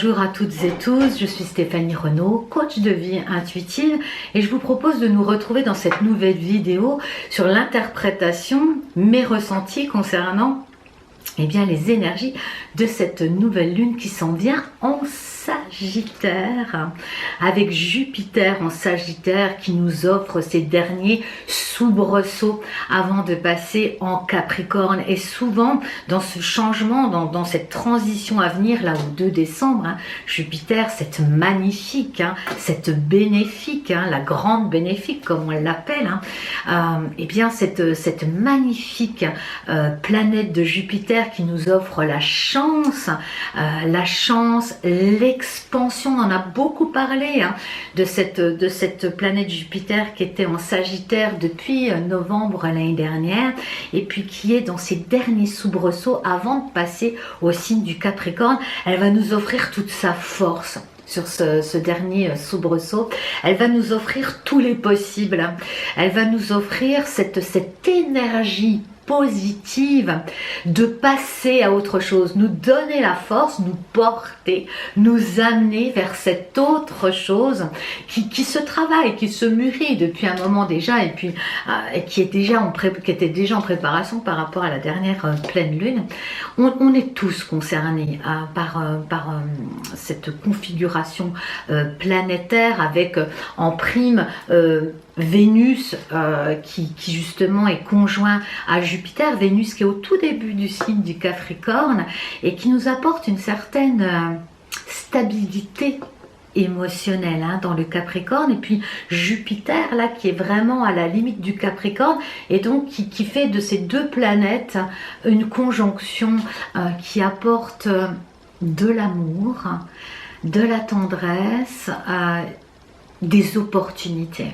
Bonjour à toutes et tous, je suis Stéphanie Renaud, coach de vie intuitive et je vous propose de nous retrouver dans cette nouvelle vidéo sur l'interprétation, mes ressentis concernant les énergies de cette nouvelle lune qui s'en vient en Sagittaire, avec Jupiter en Sagittaire qui nous offre ses derniers soubresauts avant de passer en Capricorne. Et souvent dans ce changement, dans cette transition à venir là au 2 décembre, Jupiter, cette magnifique, cette bénéfique, la grande bénéfique comme on l'appelle, cette magnifique planète de Jupiter qui nous offre la chance, l'expansion. On en a beaucoup parlé de cette planète Jupiter qui était en Sagittaire depuis novembre l'année dernière et puis qui est dans ses derniers soubresauts avant de passer au signe du Capricorne. Elle va nous offrir toute sa force. Sur ce dernier soubresaut, elle va nous offrir tous les possibles. Elle va nous offrir cette énergie positive de passer à autre chose, nous donner la force, nous porter, nous amener vers cette autre chose qui se travaille, qui se mûrit depuis un moment déjà et puis qui était déjà en préparation par rapport à la dernière pleine lune. On est tous concernés par cette configuration planétaire avec en prime Vénus qui justement est conjoint à Jupiter, Vénus qui est au tout début du signe du Capricorne et qui nous apporte une certaine stabilité émotionnelle dans le Capricorne, et puis Jupiter là qui est vraiment à la limite du Capricorne et donc qui fait de ces deux planètes une conjonction qui apporte de l'amour, de la tendresse, des opportunités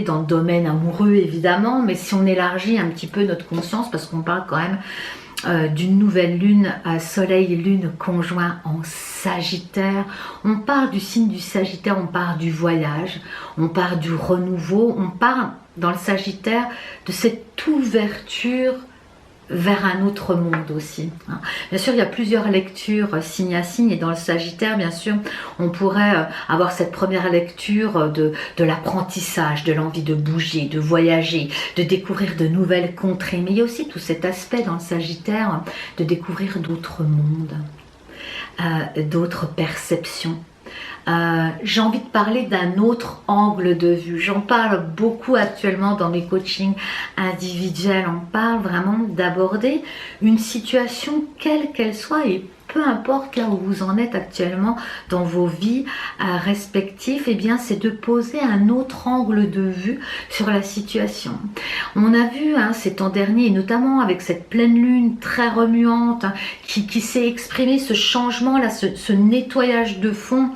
dans le domaine amoureux évidemment, mais si on élargit un petit peu notre conscience, parce qu'on parle quand même d'une nouvelle lune, soleil-lune conjoint en Sagittaire, on parle du signe du Sagittaire, on parle du voyage, on parle du renouveau, on parle dans le Sagittaire de cette ouverture vers un autre monde aussi. Bien sûr, il y a plusieurs lectures signe à signe et dans le Sagittaire, bien sûr, on pourrait avoir cette première lecture de l'apprentissage, de l'envie de bouger, de voyager, de découvrir de nouvelles contrées. Mais il y a aussi tout cet aspect dans le Sagittaire de découvrir d'autres mondes, d'autres perceptions. J'ai envie de parler d'un autre angle de vue. J'en parle beaucoup actuellement dans mes coachings individuels. On parle vraiment d'aborder une situation quelle qu'elle soit et peu importe là où vous en êtes actuellement dans vos vies respectives, c'est de poser un autre angle de vue sur la situation. On a vu ces temps derniers, et notamment avec cette pleine lune très remuante qui s'est exprimée, ce changement là, ce nettoyage de fond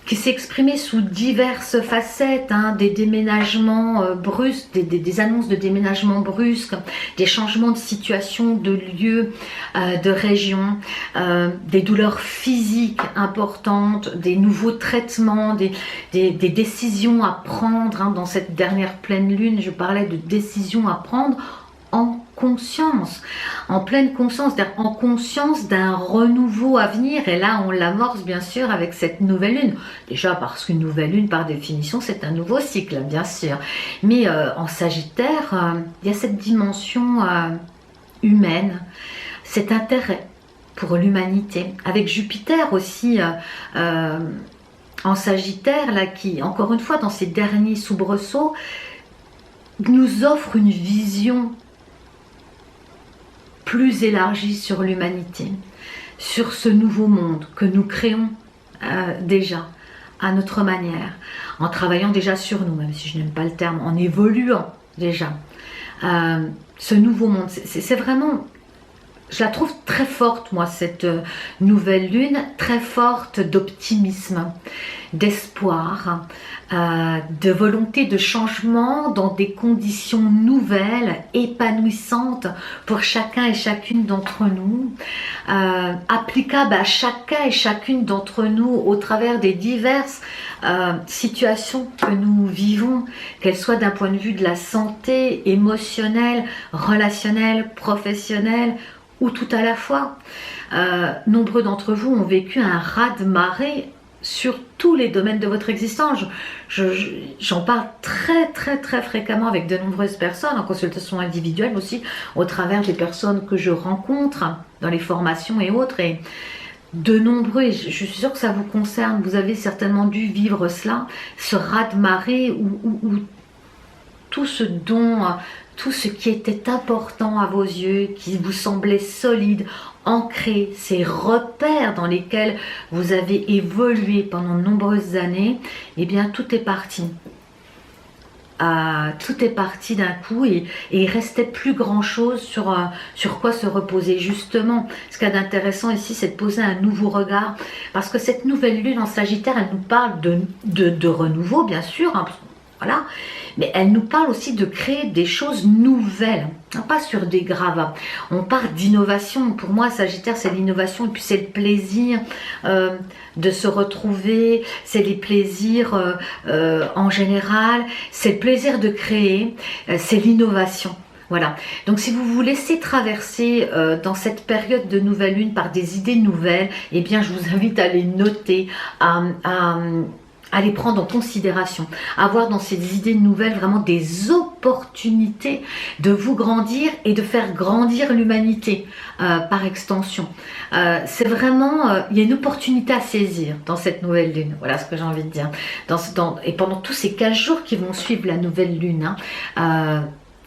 qui s'est exprimé sous diverses facettes, des déménagements brusques, des annonces de déménagements brusques, des changements de situation, de lieu, de région, des douleurs physiques importantes, des nouveaux traitements, des décisions à prendre. Dans cette dernière pleine lune, je parlais de décisions à prendre en conscience, en pleine conscience, c'est-à-dire en conscience d'un renouveau à venir. Et là, on l'amorce bien sûr avec cette nouvelle lune. Déjà parce qu'une nouvelle lune, par définition, c'est un nouveau cycle, bien sûr. Mais en Sagittaire, il y a cette dimension humaine, cet intérêt pour l'humanité. Avec Jupiter aussi en Sagittaire, là, qui, encore une fois, dans ces derniers soubresauts, nous offre une vision plus élargie sur l'humanité, sur ce nouveau monde que nous créons déjà à notre manière, en travaillant déjà sur nous, même si je n'aime pas le terme, en évoluant déjà. Ce nouveau monde, c'est vraiment, je la trouve très forte, moi, cette nouvelle lune, très forte d'optimisme, d'espoir, de volonté de changement dans des conditions nouvelles, épanouissantes pour chacun et chacune d'entre nous, applicable à chacun et chacune d'entre nous au travers des diverses situations que nous vivons, qu'elles soient d'un point de vue de la santé émotionnelle, relationnelle, professionnelle ou tout à la fois. Nombreux d'entre vous ont vécu un raz-de-marée sur tous les domaines de votre existence. J'en parle très fréquemment avec de nombreuses personnes, en consultation individuelle aussi, au travers des personnes que je rencontre dans les formations et autres. Et de nombreux, et je suis sûre que ça vous concerne, vous avez certainement dû vivre cela, ce raz-de-marée où tout ce dont, tout ce qui était important à vos yeux, qui vous semblait solide, ancré, ces repères dans lesquels vous avez évolué pendant de nombreuses années, eh bien tout est parti. Tout est parti d'un coup et il restait plus grand chose sur quoi se reposer. Justement, ce qu'il y a d'intéressant ici, c'est de poser un nouveau regard, parce que cette nouvelle lune en Sagittaire, elle nous parle de renouveau, bien sûr, hein, voilà, mais elle nous parle aussi de créer des choses nouvelles, hein, pas sur des gravats. On parle d'innovation. Pour moi, Sagittaire, c'est l'innovation, et puis c'est le plaisir de se retrouver, c'est les plaisirs en général, c'est le plaisir de créer, c'est l'innovation. Voilà, donc si vous vous laissez traverser dans cette période de nouvelle lune par des idées nouvelles, eh bien je vous invite à les noter, à les prendre en considération, à voir dans ces idées nouvelles vraiment des opportunités de vous grandir et de faire grandir l'humanité par extension. C'est vraiment, il y a une opportunité à saisir dans cette nouvelle lune, voilà ce que j'ai envie de dire. Et pendant tous ces 15 jours qui vont suivre la nouvelle lune,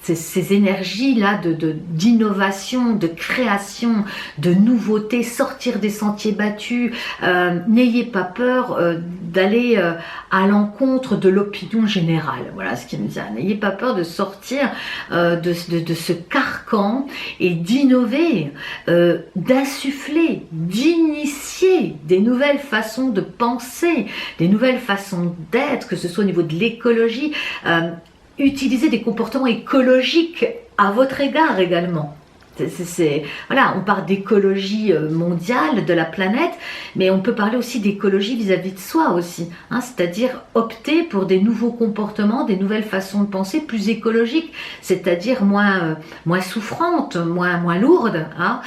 ces énergies-là d'innovation, de création, de nouveauté, sortir des sentiers battus. N'ayez pas peur d'aller à l'encontre de l'opinion générale. Voilà ce qu'il me dit. N'ayez pas peur de sortir de ce carcan et d'innover, d'insuffler, d'initier des nouvelles façons de penser, des nouvelles façons d'être, que ce soit au niveau de l'écologie. Utiliser des comportements écologiques à votre égard également. Voilà, on parle d'écologie mondiale de la planète, mais on peut parler aussi d'écologie vis-à-vis de soi aussi, hein, c'est-à-dire opter pour des nouveaux comportements, des nouvelles façons de penser plus écologiques, c'est-à-dire moins souffrantes, moins lourdes. Hein.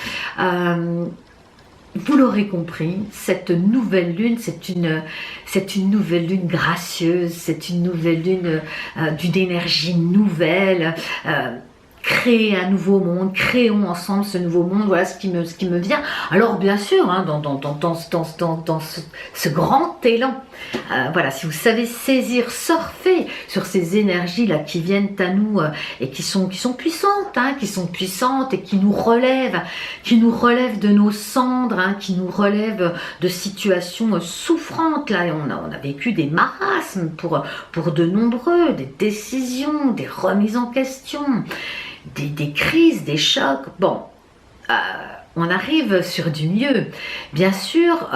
Vous l'aurez compris, cette nouvelle lune, c'est une nouvelle lune gracieuse, c'est une nouvelle lune d'une énergie nouvelle. Créer un nouveau monde, créons ensemble ce nouveau monde, voilà ce qui me vient. Alors bien sûr, hein, dans ce grand élan, voilà, si vous savez saisir, surfer sur ces énergies-là qui viennent à nous et qui sont puissantes, hein, qui sont puissantes et qui nous relèvent de nos cendres, hein, qui nous relèvent de situations souffrantes. Là, on a vécu des marasmes pour de nombreux, des décisions, des remises en question, des crises, des chocs. Bon, on arrive sur du mieux. Bien sûr,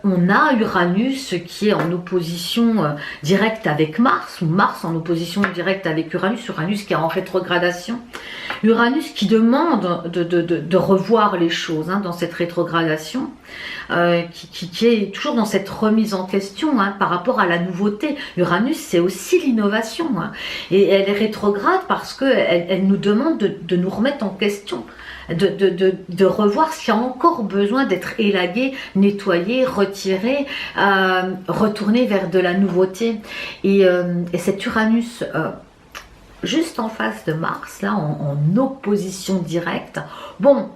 on a Uranus qui est en opposition directe avec Mars, ou Mars en opposition directe avec Uranus, Uranus qui est en rétrogradation. Uranus qui demande de revoir les choses, hein, dans cette rétrogradation, qui est toujours dans cette remise en question, hein, par rapport à la nouveauté. Uranus, c'est aussi l'innovation, hein, et elle est rétrograde parce qu'elle nous demande de nous remettre en question, de revoir ce qui a encore besoin d'être élagué, nettoyé, retiré, retourné vers de la nouveauté. Et cet Uranus juste en face de Mars, là, en opposition directe, bon,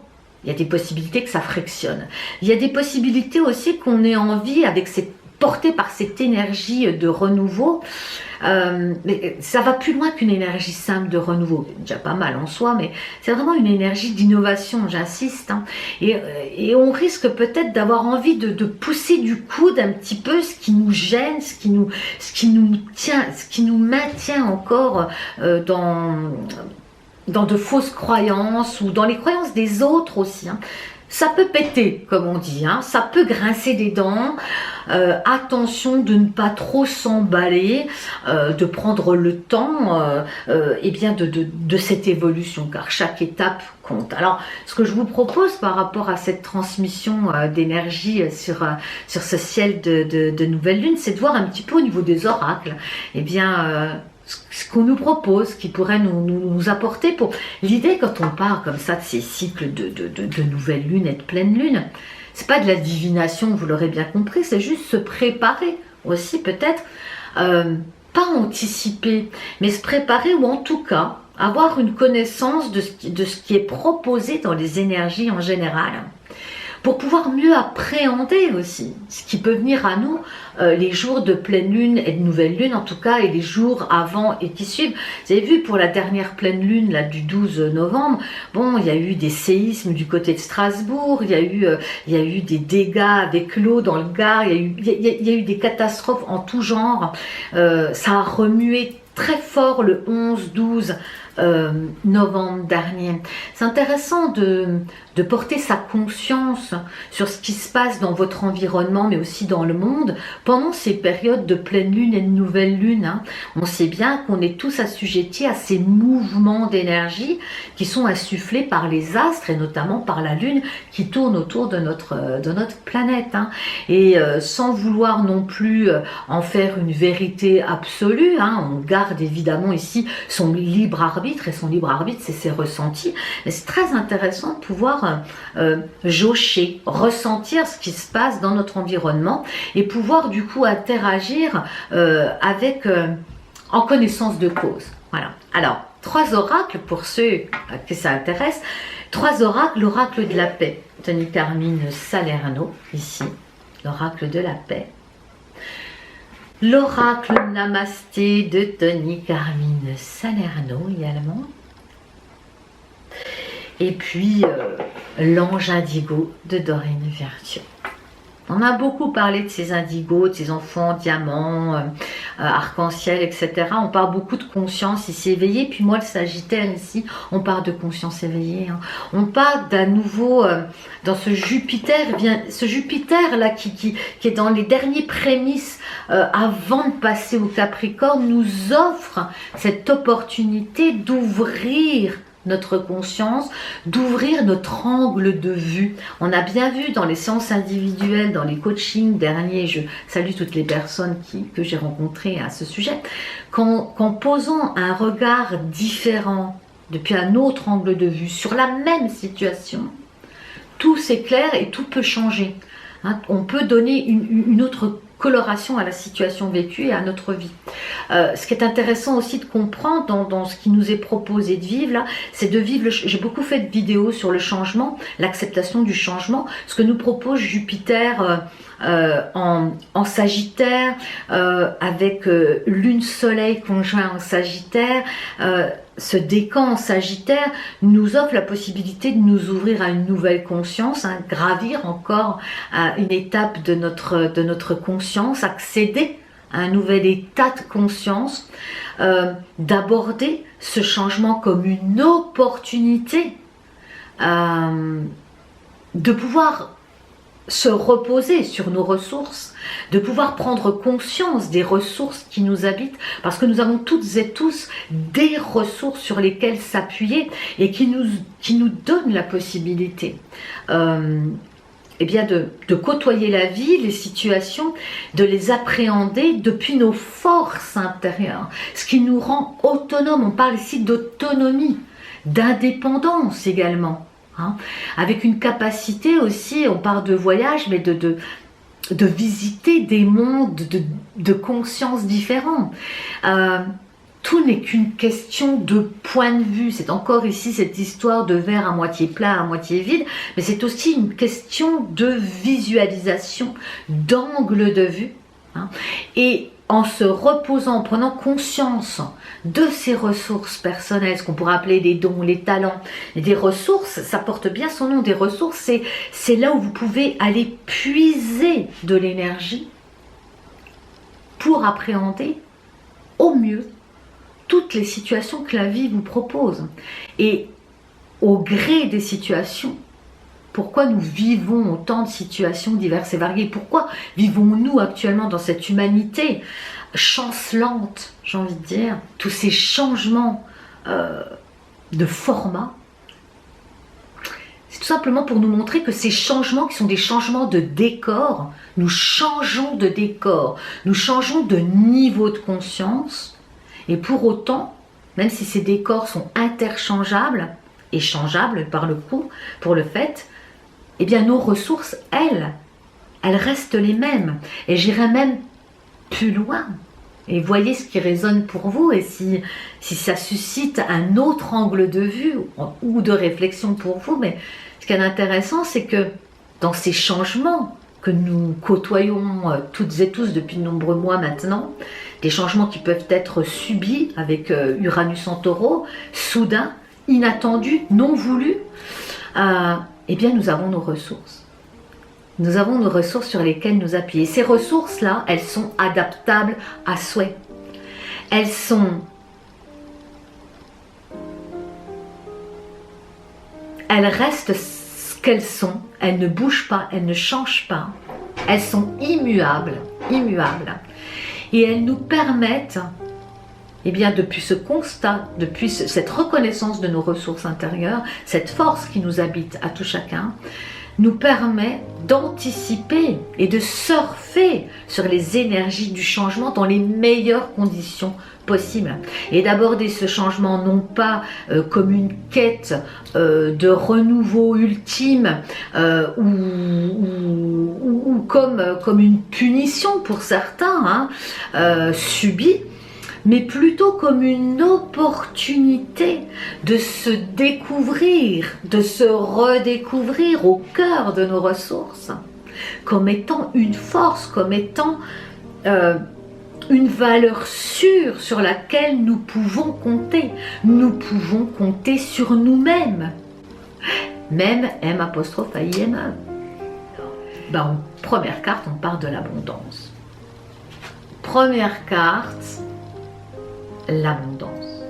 il y a des possibilités que ça frictionne. Il y a des possibilités aussi qu'on ait envie, porté par cette énergie de renouveau, mais ça va plus loin qu'une énergie simple de renouveau, c'est déjà pas mal en soi, mais c'est vraiment une énergie d'innovation, j'insiste, hein. Et on risque peut-être d'avoir envie de pousser du coude un petit peu ce qui nous gêne, ce qui nous maintient encore dans de fausses croyances, ou dans les croyances des autres aussi, hein. Ça peut péter, comme on dit, hein, ça peut grincer des dents. Attention de ne pas trop s'emballer, de prendre le temps eh bien de cette évolution, car chaque étape compte. Alors, ce que je vous propose par rapport à cette transmission d'énergie sur ce ciel de nouvelle lune, c'est de voir un petit peu au niveau des oracles, eh bien, ce qu'on nous propose, qui pourrait nous apporter pour... L'idée, quand on parle comme ça de ces cycles de nouvelle lune et de pleine lune, c'est pas de la divination, vous l'aurez bien compris, c'est juste se préparer aussi peut-être, pas anticiper, mais se préparer ou en tout cas avoir une connaissance de ce qui est proposé dans les énergies en général, pour pouvoir mieux appréhender aussi ce qui peut venir à nous les jours de pleine lune et de nouvelle lune en tout cas, et les jours avant et qui suivent. Vous avez vu pour la dernière pleine lune là, du 12 novembre, bon, il y a eu des séismes du côté de Strasbourg, il y a eu des dégâts avec l'eau dans le Gard, il y a eu des catastrophes en tout genre. Ça a remué très fort le 11-12 novembre dernier. C'est intéressant de porter sa conscience sur ce qui se passe dans votre environnement, mais aussi dans le monde, pendant ces périodes de pleine lune et de nouvelle lune. Hein. On sait bien qu'on est tous assujettis à ces mouvements d'énergie qui sont insufflés par les astres, et notamment par la lune qui tourne autour de notre planète. Hein. Et sans vouloir non plus en faire une vérité absolue, hein, on garde évidemment ici son libre arbitre, et son libre arbitre, c'est ses ressentis. Mais c'est très intéressant de pouvoir jaucher, ressentir ce qui se passe dans notre environnement et pouvoir du coup interagir avec en connaissance de cause. Voilà. Alors, 3 oracles pour ceux que ça intéresse. 3 oracles, l'oracle de la paix, Tony Carmine Salerno, ici, l'oracle de la paix. L'oracle Namasté de Tony Carmine Salerno également. Et puis l'ange indigo de Dorine Virtue. On a beaucoup parlé de ces indigos, de ces enfants diamants, arc-en-ciel, etc. On parle beaucoup de conscience ici éveillée. Puis moi, le Sagittaire ici, on parle de conscience éveillée. Hein. On parle d'un nouveau, dans ce Jupiter, ce Jupiter là qui est dans les derniers prémices avant de passer au Capricorne, nous offre cette opportunité d'ouvrir notre conscience, d'ouvrir notre angle de vue. On a bien vu dans les séances individuelles, dans les coachings derniers, je salue toutes les personnes que j'ai rencontrées à ce sujet, qu'en posant un regard différent, depuis un autre angle de vue, sur la même situation, tout s'éclaire et tout peut changer. Hein, on peut donner une autre coloration à la situation vécue et à notre vie. Ce qui est intéressant aussi de comprendre dans ce qui nous est proposé de vivre là, c'est de vivre, j'ai beaucoup fait de vidéos sur le changement, l'acceptation du changement, ce que nous propose Jupiter en Sagittaire, avec Lune Soleil conjoint en Sagittaire, ce décan en Sagittaire nous offre la possibilité de nous ouvrir à une nouvelle conscience, hein, gravir encore à une étape de notre conscience, accéder à un nouvel état de conscience, d'aborder ce changement comme une opportunité de pouvoir se reposer sur nos ressources, de pouvoir prendre conscience des ressources qui nous habitent, parce que nous avons toutes et tous des ressources sur lesquelles s'appuyer et qui nous donnent la possibilité eh bien de côtoyer la vie, les situations, de les appréhender depuis nos forces intérieures, ce qui nous rend autonomes. On parle ici d'autonomie, d'indépendance également. Hein, avec une capacité aussi, on parle de voyage, mais de visiter des mondes de conscience différents. Tout n'est qu'une question de point de vue. C'est encore ici cette histoire de verre à moitié plein, à moitié vide, mais c'est aussi une question de visualisation, d'angle de vue. Hein, et en se reposant, en prenant conscience de ces ressources personnelles, ce qu'on pourrait appeler des dons, les talents, et des ressources, ça porte bien son nom, des ressources, c'est là où vous pouvez aller puiser de l'énergie pour appréhender au mieux toutes les situations que la vie vous propose. Et au gré des situations, pourquoi nous vivons autant de situations diverses et variées? Pourquoi vivons-nous actuellement dans cette humanité chancelante, j'ai envie de dire, tous ces changements de format? C'est tout simplement pour nous montrer que ces changements, qui sont des changements de décor, nous changeons de décor, nous changeons de niveau de conscience, Et pour autant, même si ces décors sont interchangeables, et changeables par le coup, pour le fait, eh bien nos ressources, elles restent les mêmes. Et j'irai même plus loin. Et voyez ce qui résonne pour vous, et si ça suscite un autre angle de vue ou de réflexion pour vous. Mais ce qui est intéressant, c'est que dans ces changements que nous côtoyons toutes et tous depuis de nombreux mois maintenant, des changements qui peuvent être subis avec Uranus en Taureau, soudains, inattendus, non voulus, eh bien nous avons nos ressources. Nous avons nos ressources sur lesquelles nous appuyer. Ces ressources-là, elles sont adaptables à souhait. Elles restent ce qu'elles sont. Elles ne bougent pas, elles ne changent pas. Elles sont immuables, immuables. Et elles nous permettent, eh bien, depuis ce constat, depuis cette reconnaissance de nos ressources intérieures, cette force qui nous habite à tout chacun, nous permet d'anticiper et de surfer sur les énergies du changement dans les meilleures conditions possibles. Et d'aborder ce changement non pas comme une quête de renouveau ultime ou comme une punition pour certains, subie, mais plutôt comme une opportunité de se découvrir, de se redécouvrir au cœur de nos ressources, comme étant une force, comme étant une valeur sûre sur laquelle nous pouvons compter. Nous pouvons compter sur nous-mêmes. Même M''AIME. En première carte, on parle de l'abondance. Première carte, l'abondance.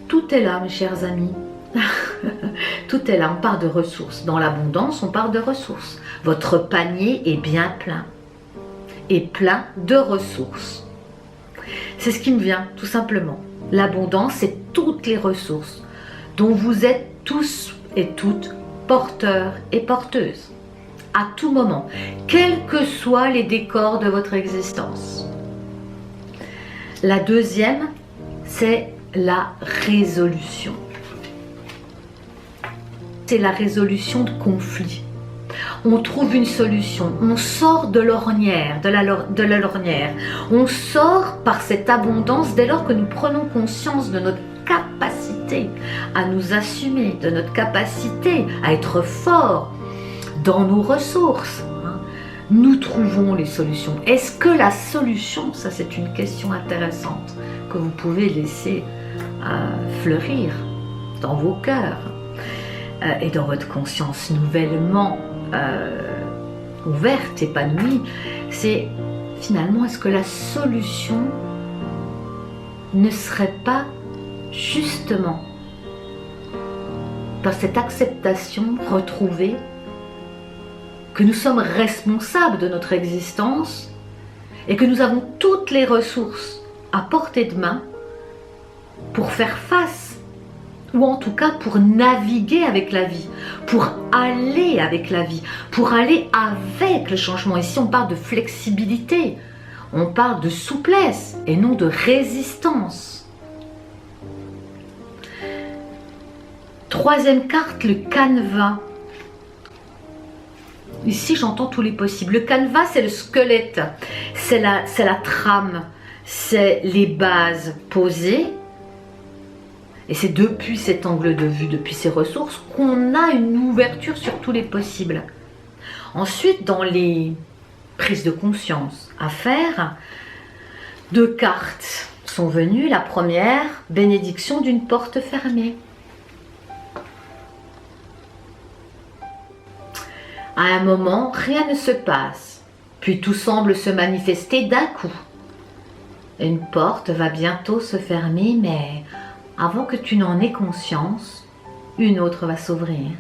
Tout est là, mes chers amis. Tout est là, on parle de ressources. Dans l'abondance, on parle de ressources. Votre panier est bien plein. Et plein de ressources. C'est ce qui me vient, tout simplement. L'abondance, c'est toutes les ressources dont vous êtes tous et toutes porteurs et porteuses. À tout moment, quels que soient les décors de votre existence. La deuxième, c'est la résolution. C'est la résolution de conflits. On trouve une solution, on sort de l'ornière, de la lornière. On sort par cette abondance dès lors que nous prenons conscience de notre capacité à nous assumer, de notre capacité à être forts dans nos ressources. Nous trouvons les solutions. Est-ce que la solution, ça c'est une question intéressante que vous pouvez laisser fleurir dans vos cœurs et dans votre conscience nouvellement ouverte, épanouie, c'est finalement, est-ce que la solution ne serait pas justement dans cette acceptation retrouvée que nous sommes responsables de notre existence et que nous avons toutes les ressources à portée de main pour faire face, ou en tout cas pour naviguer avec la vie, pour aller avec la vie, pour aller avec le changement. Ici on parle de flexibilité, on parle de souplesse et non de résistance. Troisième carte, le canevas. Ici, j'entends tous les possibles. Le canevas, c'est le squelette, c'est la trame, c'est les bases posées. Et c'est depuis cet angle de vue, depuis ces ressources, qu'on a une ouverture sur tous les possibles. Ensuite, dans les prises de conscience à faire, 2 cartes sont venues. La première, bénédiction d'une porte fermée. À un moment, rien ne se passe, puis tout semble se manifester d'un coup. Une porte va bientôt se fermer, mais avant que tu n'en aies conscience, une autre va s'ouvrir.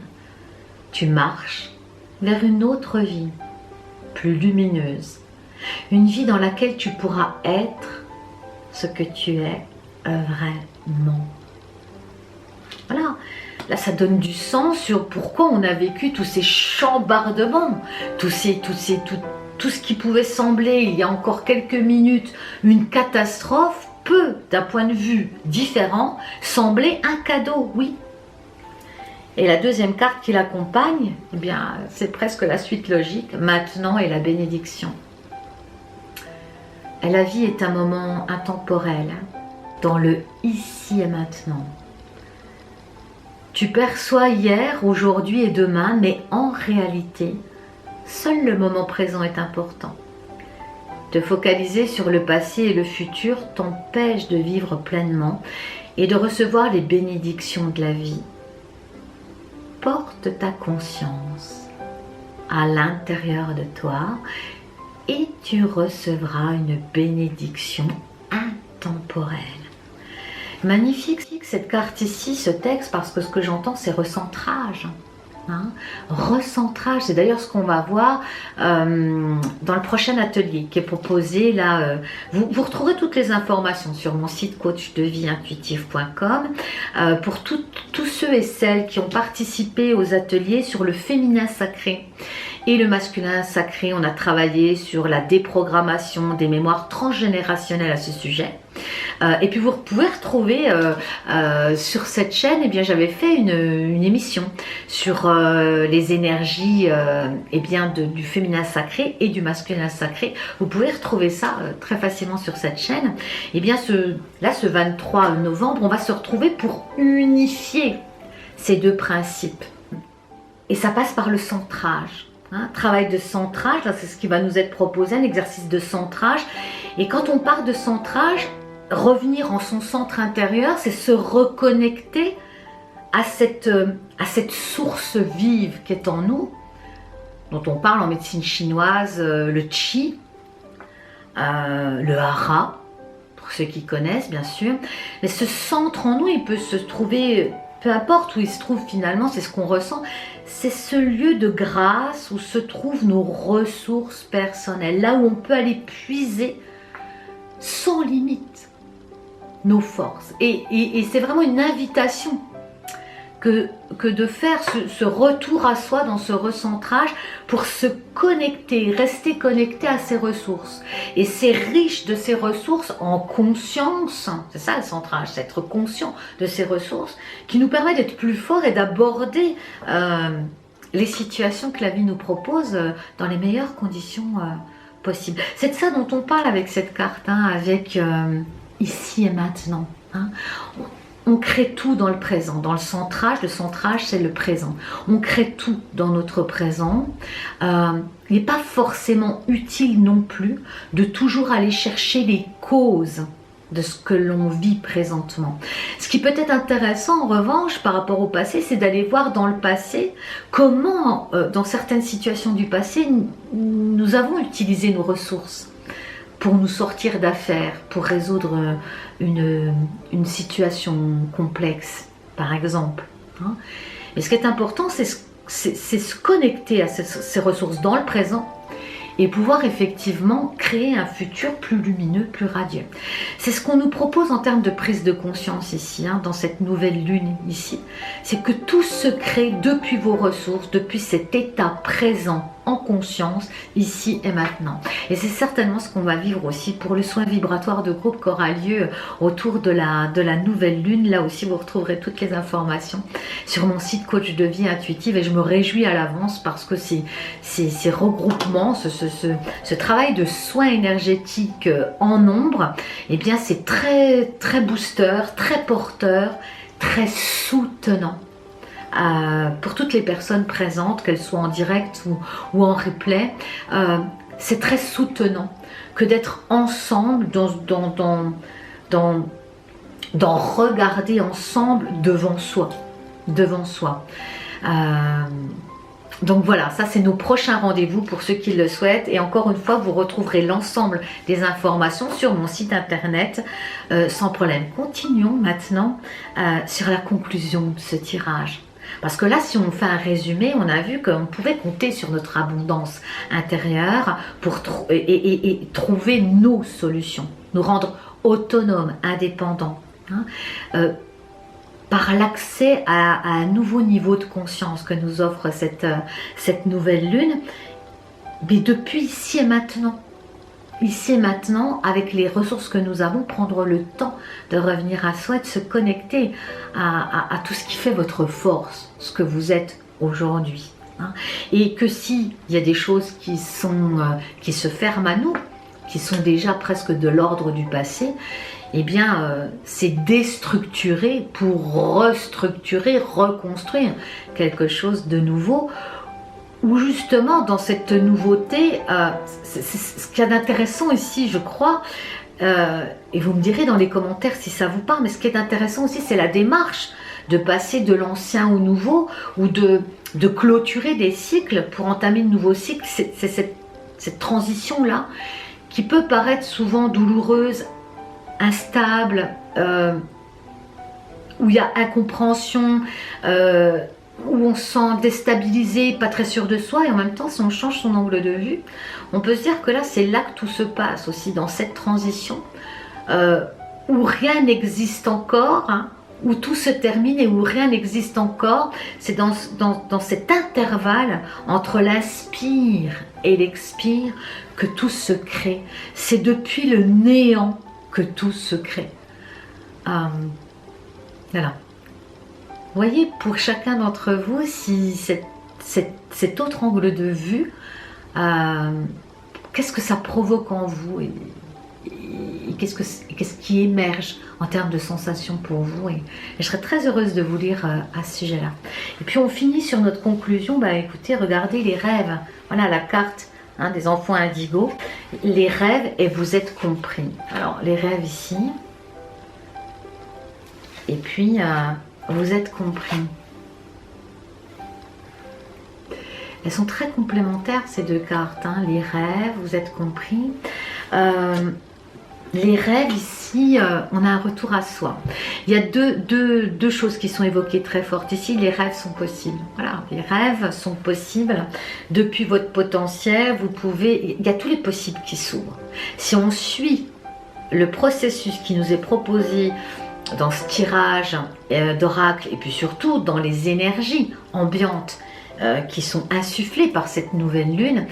Tu marches vers une autre vie, plus lumineuse. Une vie dans laquelle tu pourras être ce que tu es vraiment. Voilà. Là, ça donne du sens sur pourquoi on a vécu tous ces chambardements, toutes tout ce qui pouvait sembler il y a encore quelques minutes une catastrophe peut, d'un point de vue différent, sembler un cadeau, oui. Et la deuxième carte qui l'accompagne, eh bien, c'est presque la suite logique. Maintenant est la bénédiction. Et la vie est un moment intemporel, dans le ici et maintenant. Tu perçois hier, aujourd'hui et demain, mais en réalité, seul le moment présent est important. Te focaliser sur le passé et le futur t'empêche de vivre pleinement et de recevoir les bénédictions de la vie. Porte ta conscience à l'intérieur de toi et tu recevras une bénédiction intemporelle. Magnifique cette carte ici, ce texte, parce que ce que j'entends c'est recentrage. Hein, recentrage, c'est d'ailleurs ce qu'on va voir dans le prochain atelier qui est proposé là. Vous retrouverez toutes les informations sur mon site coachdevieintuitive.com pour tous ceux et celles qui ont participé aux ateliers sur le féminin sacré et le masculin sacré. On a travaillé sur la déprogrammation des mémoires transgénérationnelles à ce sujet. Et puis vous pouvez retrouver sur cette chaîne, eh bien j'avais fait une émission sur les énergies eh bien du féminin sacré et du masculin sacré. Vous pouvez retrouver ça très facilement sur cette chaîne. Et bien ce 23 novembre, on va se retrouver pour unifier ces deux principes. Et ça passe par le centrage. Hein, travail de centrage, là c'est ce qui va nous être proposé, un exercice de centrage. Et quand on parle de centrage, revenir en son centre intérieur, c'est se reconnecter à cette source vive qui est en nous, dont on parle en médecine chinoise, le qi, le hara, pour ceux qui connaissent bien sûr. Mais ce centre en nous, il peut se trouver, peu importe où il se trouve finalement, c'est ce qu'on ressent, c'est ce lieu de grâce où se trouvent nos ressources personnelles, là où on peut aller puiser sans limite nos forces. Et c'est vraiment une invitation que de faire ce retour à soi dans ce recentrage pour se connecter, rester connecté à ses ressources. Et c'est riche de ces ressources en conscience, c'est ça le centrage, c'est être conscient de ces ressources qui nous permet d'être plus forts et d'aborder les situations que la vie nous propose dans les meilleures conditions possibles. C'est de ça dont on parle avec cette carte, hein, avec ici et maintenant. Hein. On crée tout dans le présent, dans le centrage c'est le présent. On crée tout dans notre présent. Il n'est pas forcément utile non plus de toujours aller chercher les causes de ce que l'on vit présentement. Ce qui peut être intéressant en revanche par rapport au passé, c'est d'aller voir dans le passé comment, dans certaines situations du passé, nous avons utilisé nos ressources pour nous sortir d'affaires, pour résoudre une situation complexe, par exemple. Hein. Et ce qui est important, c'est se connecter à ces ressources dans le présent et pouvoir effectivement créer un futur plus lumineux, plus radieux. C'est ce qu'on nous propose en termes de prise de conscience ici, hein, dans cette nouvelle lune ici. C'est que tout se crée depuis vos ressources, depuis cet état présent en conscience, ici et maintenant. Et c'est certainement ce qu'on va vivre aussi pour le soin vibratoire de groupe qui aura lieu autour de la nouvelle lune. Là aussi, vous retrouverez toutes les informations sur mon site Coach de vie intuitive et je me réjouis à l'avance parce que ces regroupements, ce travail de soins énergétiques en nombre, eh bien c'est très, très booster, très porteur, très soutenant. Pour toutes les personnes présentes, qu'elles soient en direct ou en replay, c'est très soutenant que d'être ensemble, d'en regarder ensemble devant soi. Donc voilà, ça c'est nos prochains rendez-vous pour ceux qui le souhaitent. Et encore une fois, vous retrouverez l'ensemble des informations sur mon site internet sans problème. Continuons maintenant sur la conclusion de ce tirage. Parce que là, si on fait un résumé, on a vu qu'on pouvait compter sur notre abondance intérieure pour et trouver nos solutions, nous rendre autonomes, indépendants, hein, par l'accès à un nouveau niveau de conscience que nous offre cette nouvelle lune. mais depuis ici et maintenant. Ici et maintenant, avec les ressources que nous avons, prendre le temps de revenir à soi, de se connecter à tout ce qui fait votre force, ce que vous êtes aujourd'hui. Hein. Et que s'il y a des choses qui se ferment à nous, qui sont déjà presque de l'ordre du passé, eh bien, c'est déstructurer pour restructurer, reconstruire quelque chose de nouveau, où justement, dans cette nouveauté, ce qu'il y a d'intéressant ici, je crois, et vous me direz dans les commentaires si ça vous parle, mais ce qui est intéressant aussi, c'est la démarche de passer de l'ancien au nouveau, ou de clôturer des cycles pour entamer de nouveaux cycles. C'est cette transition-là qui peut paraître souvent douloureuse, instable, où il y a incompréhension, où on se sent déstabilisé, pas très sûr de soi, et en même temps, si on change son angle de vue, on peut se dire que là, c'est là que tout se passe aussi, dans cette transition, où rien n'existe encore, hein, où tout se termine et où rien n'existe encore. C'est dans cet intervalle entre l'inspire et l'expire que tout se crée. C'est depuis le néant que tout se crée. Voilà. Voyez pour chacun d'entre vous si cet autre angle de vue, qu'est-ce que ça provoque en vous et qu'est-ce qui émerge en termes de sensations pour vous. Et je serais très heureuse de vous lire à ce sujet-là. Et puis on finit sur notre conclusion. Bah, écoutez, regardez les rêves. Voilà la carte hein, des enfants indigo. Les rêves et vous êtes compris. Alors les rêves ici. Et puis vous êtes compris. Elles sont très complémentaires ces deux cartes. Hein. Les rêves, vous êtes compris. Les rêves ici, on a un retour à soi. Il y a deux choses qui sont évoquées très fortes ici. Les rêves sont possibles. Voilà, les rêves sont possibles. Depuis votre potentiel, vous pouvez... Il y a tous les possibles qui s'ouvrent. Si on suit le processus qui nous est proposé dans ce tirage d'oracle et puis surtout dans les énergies ambiantes qui sont insufflées par cette nouvelle lune,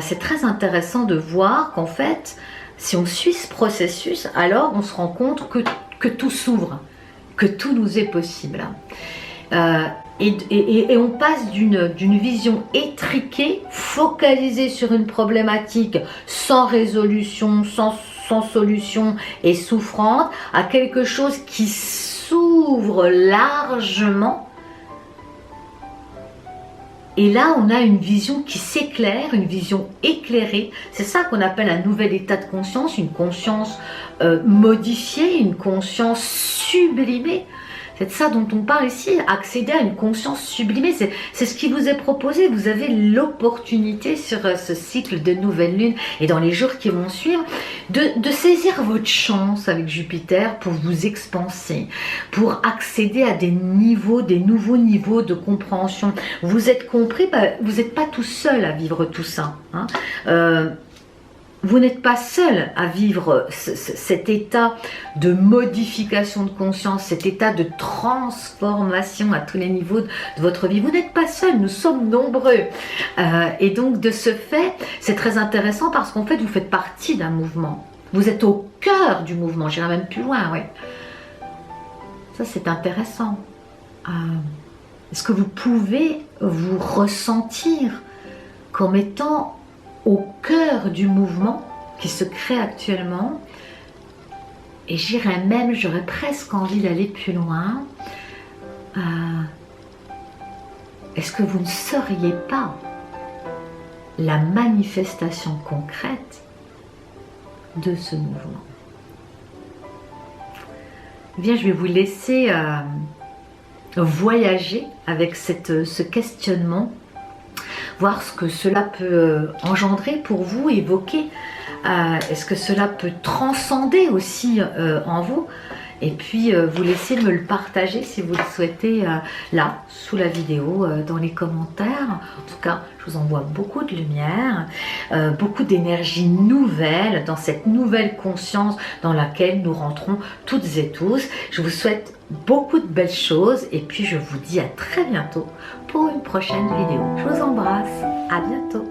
c'est très intéressant de voir qu'en fait, si on suit ce processus, alors on se rend compte que tout s'ouvre, que tout nous est possible. Et on passe d'une vision étriquée, focalisée sur une problématique sans résolution, sans solution et souffrante, à quelque chose qui s'ouvre largement. Et là, on a une vision qui s'éclaire, une vision éclairée. C'est ça qu'on appelle un nouvel état de conscience, une conscience modifiée, une conscience sublimée. C'est de ça dont on parle ici, accéder à une conscience sublimée. C'est ce qui vous est proposé. Vous avez l'opportunité sur ce cycle de nouvelle lune et dans les jours qui vont suivre, de saisir votre chance avec Jupiter pour vous expanser, pour accéder à des nouveaux niveaux de compréhension. Vous êtes compris, vous n'êtes pas tout seul à vivre tout ça. Hein. Vous n'êtes pas seul à vivre cet état de modification de conscience, cet état de transformation à tous les niveaux de votre vie. Vous n'êtes pas seul, nous sommes nombreux. Et donc de ce fait, c'est très intéressant parce qu'en fait, vous faites partie d'un mouvement. Vous êtes au cœur du mouvement, j'irai même plus loin. Ouais. Ça, c'est intéressant. Est-ce que vous pouvez vous ressentir comme étant au cœur du mouvement qui se crée actuellement? Et j'irais même, j'aurais presque envie d'aller plus loin. Est-ce que vous ne seriez pas la manifestation concrète de ce mouvement? Eh bien, je vais vous laisser voyager avec ce questionnement, voir ce que cela peut engendrer pour vous, évoquer. Est-ce que cela peut transcender aussi en vous? Et puis vous laissez me le partager si vous le souhaitez là, sous la vidéo, dans les commentaires. En tout cas, je vous envoie beaucoup de lumière, beaucoup d'énergie nouvelle, dans cette nouvelle conscience dans laquelle nous rentrons toutes et tous. Je vous souhaite beaucoup de belles choses et puis je vous dis à très bientôt pour une prochaine vidéo. Je vous embrasse, à bientôt.